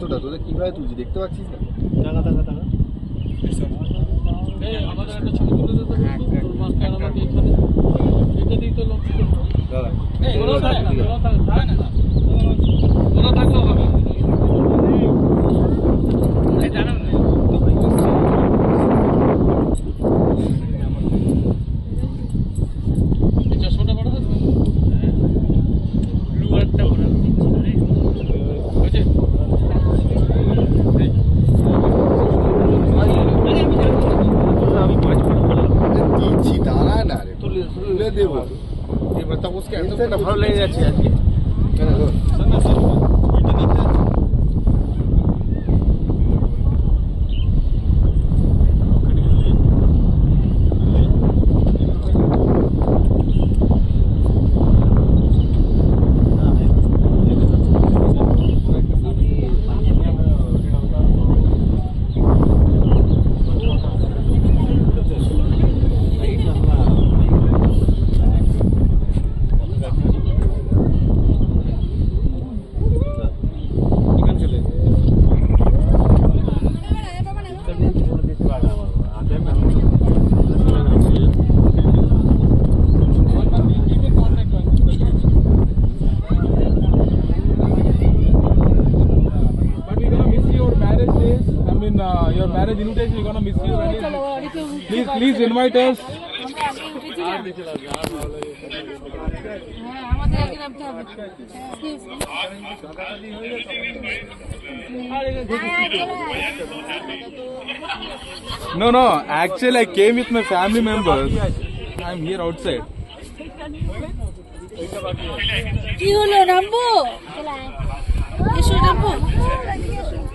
এতটা তোদের কিভাবে তুলছি দেখতে পাচ্ছিস না? আমাদের একটা ছবি তুলে দিতে মাস্টার আমাকে এখানে এটা দিই তো লঞ্চ করবো দাদা ওরা থাকলেও হবে এই জানাও না এই চশমাটা বড় আছে ব্লু একটা বড় আছে বুঝে আমি 5 মিনিট দিচ্ছি দাঁড়া না রে তুলে দেবো এবার তাপসকে এতটা ভালো লেগে যাচ্ছে আজকে কেন গো your marriage invitation we're gonna miss you please invite us no actually I came with my family members I'm here outside কি হলো রাম্বো এসো রাম্বো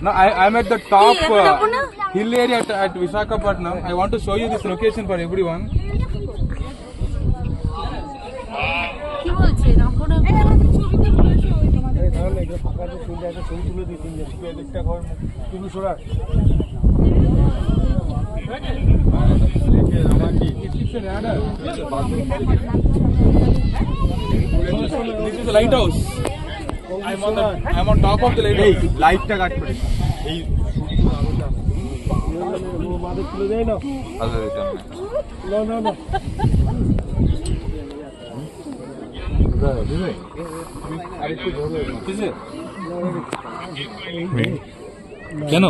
No, I'm at the top hill area at Visakhapatnam. I want to show you this location for everyone. কি বলছে রাম্বো না এই তাহলে একটা ফাঁকা যে সুন্দর একটা ছবি তুলে দিই তিন একটা ঘর তুমি সরা This is a lighthouse. I'm on top of the lighthouse. লাইটটা কাট করে এই মাদে তুলে দেয় না না কেন